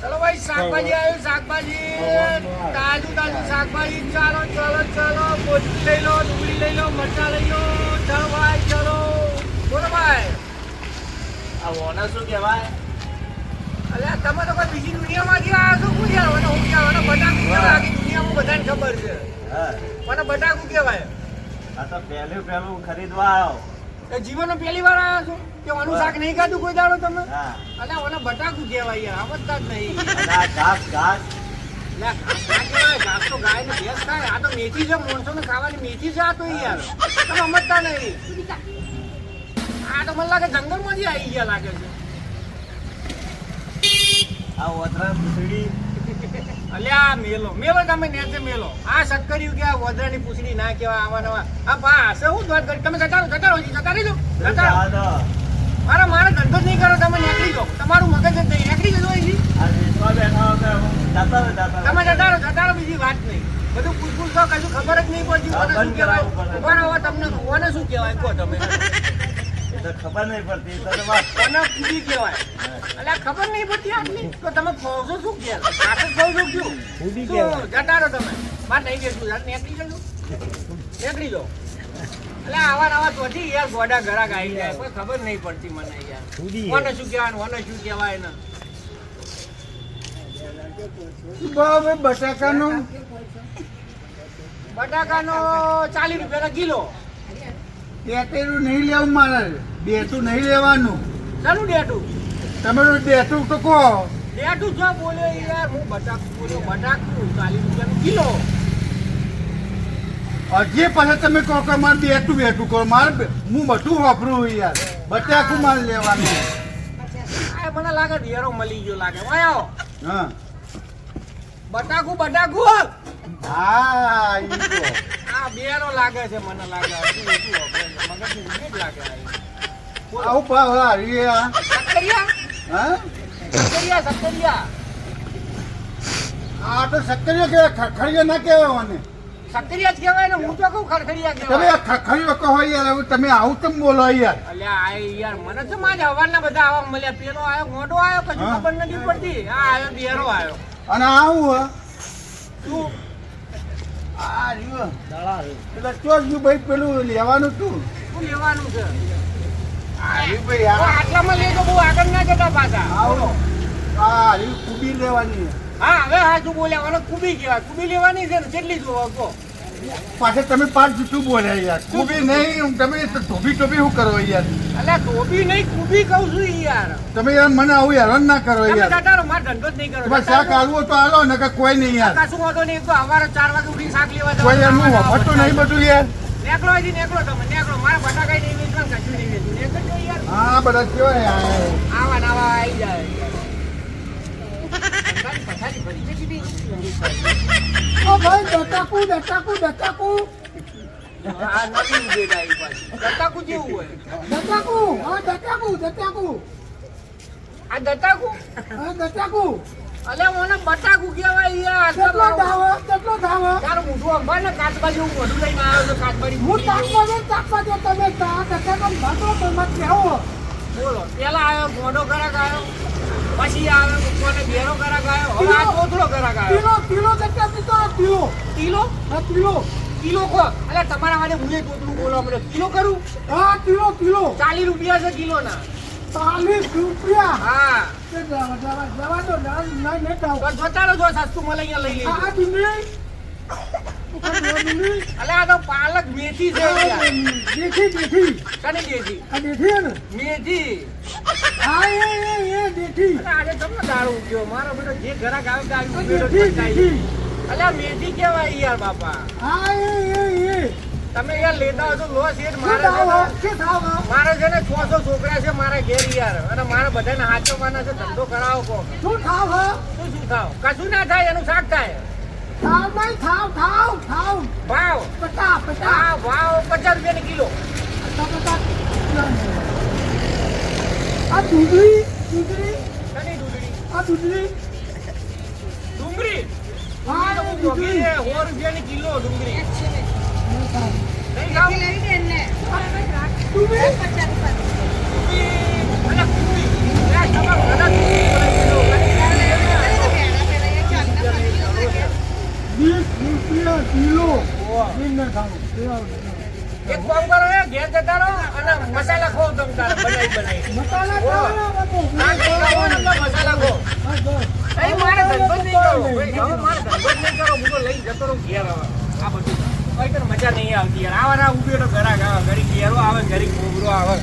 ચલો ભાઈ શાકભાજી આવ્યું શાકભાજી તાજું શાકભાજી ચાલો ચલો ચલો કોથમીર લઈ લો ડુંગળી લઈ લો મરચાં લઈ લો ચલો ભાઈ ચલો બોલો ભાઈ આ ઓનર શું કહેવાય? અલ્યા તમે તો કોઈ બીજી દુનિયામાંથી આવ્યા છો શું યાર મને હું કહેવાય બટાકું કહેવાય આખી દુનિયામાં બધાને ખબર છે હા મને બટાકું કહેવાય આ તો પહેલું ખરીદવા આવ્યો. તો જીવનમાં પહેલી વાર આવ્યા છો કે આનું શાક નહીં ખાધું કોઈ દાડો તમે હા અલ્યા મને બટાકું કહેવાય યાર સમજતા જ નહીં અને આ ઘાસ ઘાસ અલ્યા ઘાસ ના કહેવાય ઘાસ તો ગાય ને ભેંસ ખાય આ તો મેથી છે માણસોને ખાવાની મેથી છે આ તો યાર તમે સમજતા નહીં આ તો મને લાગે જંગલમાંથી આવી ગયા લાગે છે આ ઓતરા પૂછડી અલ્યા મેલો મેલો તમે નેચે મેલો આ શક્કર્યું કે આ વદરાની પૂછડી ના કહેવાય આવા નવા આ બા હશે હું વાત કરી તમે જતા રહી દો મારો ધંધો જ નહીં કરો તમે નીકળી જાઓ તમારું મગજ જ નહીં નીકળી જજો અહીંથી આ વેચવા બેઠા હો તો હું જતા તમે જતા રહો બીજી વાત નહીં બધું પૂછપૂછ તો કશું ખબર જ નહીં પડતી કોને શું કહેવાય ઉભા રહો તમને કોને શું કહેવાય કહો તમે એ તો ખબર નહીં પડતી તો વાત કોને કૂદી કહેવાય એટલે ખબર નહીં પડતી આટલી તો તમે કહો છો શું કે આટલું કહું છું શું કૂદી શું કહેવાય. જતા રહો તમે વાત નહીં બેસું નીકળી જજો નીકળી જાઓ એટલે આવા નવા ચોથી યાર ગોડા ઘરાક આવી જાય કોઈ ખબર નહીં પડતી મને યાર કૂદી કોને શું કહેવાય કોને શું કહેવાય ને બટાકાનો 40 રૂપિયા કિલો પેટેલું નહીં લેવું મારે બેઠું નહીં લેવાનું ચાલું ડેટું તમે તો બેઠું તો કહો ડેટું જો બોલ્યો યાર હું બટાકું બોલ્યો બટાકું 40 રૂપિયાનું કિલો હજી પાછા તમે કહો કે મારે બેઠું કહો મારે હું બધું વાપરું યાર બટાકું મારે લેવાનું આ મને લાગે ઢેરો મળી ગયો લાગે વાય આવો હા બટાકું હા ઈ તો. આ બેરો લાગે છે મને લાગે મગજની ઉડી જ લાગે આવું ભાવ હારી આ સક્કરિયા હા સક્કરિયા આ તો સક્કરીઓ કે ખખડીઓ ના કહેવાય સક્કરિયા જ કહેવાય ને હું તો કહું ખરખરિયા તમે કહેવાય આ ખખડીઓ કહો યાર હવે તમે આવું કેમ બોલો યાર અલ્યા આ યાર મને તો મારે હવારના બધા આવા મળ્યા પેલો આયો મોટો આયો કશું હા. ખબર નથી પડતી આ આયો બેરો આયો અને આવું શું આ રહ્યો એટલે ચોક ગયું ભાઈ પેલું લેવાનું તું શું લેવાનું છે આ રહ્યું ભાઈ તો આટલામાં લેજો બહુ આગળ ના જતા પાછા આવો આ રહ્યું કુબી લેવાની હા હવે હા શું બોલ્યા મને કુબી કહેવાય કુબી લેવાની છે ને કેટલી જોવો કહો પાછા તમે પાંચ જૂઠું બોલ્યા યાર કુબી નહીં તમે ધોબી ટોબી શું કરો યાર અલ્યા ધોબી નહીં કુબી કહું છું યાર તમે યાર મને આવું હેરાન ના કરો તમે યાર જતા રહો મારે ધંધો જ નહીં કરો તમારે શાક આલવું તો આલો ને કોઈ નહીં યાર કશું વાંધો નહીં તો સવારે 4 વાગે ઉઠીને શાક લેવા કોઈ યાર હું જવાનું. વફરતો નહીં બધું યાર નેકળો અહીંથી નેકળો તમે નેકળો મારા બટાકા નહીં વેચવાનું કશું નહીં વેચવું નેકળજો યાર હા બધા કેવાય આવા નવા આવી જાય પથારી ભરી છે કીધી. ઓ ભાઈ દટાકુ આ નવી ઉડેડ આવી પાછી દત્તાકુ જેવું હોય આ દત્તાકુ અલે મને બટાકુ કહેવાય યાર તારું મોઢું અંબા ને કાચબા જેવું મોઢું લઈને આવ્યો છે કાચબારી બોલો પેલા આવ્યો મોઢો ગરાક આવ્યો પછી આવ્યો કોને બેરો ગરાક આવ્યો હવે આ કોથળો ગરાક આવ્યો કિલો કો અલે તમારા માટે હું કોથળું બોલવા મળે કિલો કરું 40 રૂપિયા છે કિલો ના 40 રૂપિયા હા જવા દો તો જોતા રહો જો સસ્તું મળે અહીંયા લઈ લેજો આ દુનિયા અલે આ તો પાલક મેથી છે યાર દેખી કની મેથી આ દેખી ને મેથી હા એ દેખી અરે આજે તમને દારૂ ઉગ્યો મારો બેટો જે ઘરાક આવે કે આવી દેખી બેટો દેખી અલે આ મેથી કેવાય યાર બાપા હા એ તમે યાર લેતા હો તો લો શેઠ શું મારે છે થાવ ને- શું થાવ મારે છે ને 600 છોકરા છે મારા ઘેર યાર અને મારે બધાને હાચવવાના છે ધંધો કરાવો કો શું થાવ શું થાવ કશું ના થાય એનું શાક થાય થાવ નહીં થાવ ભાવ પચાસ હા ભાવ 50 રૂપિયાની કિલો આ દૂધરી કની ડુંગળી આ દૂધરી ડુંગળી હા તો હું જોગી છે 100 રૂપિયાની કિલો ડુંગળી નહીં ખાવ ડુંગળી ડુંગળી અને કુંડી યાર તમારા ઘણા ડુંગળી બોલે કિલો કની જતા રહો અને મસાલા ખો તમે તારે બનાવી મસાલા ખાવાના બધું. મસાલા ખો અહીં મારે ધંધો જ નહીં કરો ભાઈ, હવે મારે ધંધો જ નહીં કરો, હું તો લઈ જતો રહું ઘેર હવે આ બધું કઈ તને મજા નહીં આવતી યાર. આવા ના ઉભી તો ઘરાક આવે, ઘડી ઘેરો આવે, ઘડી કોબરો આવે.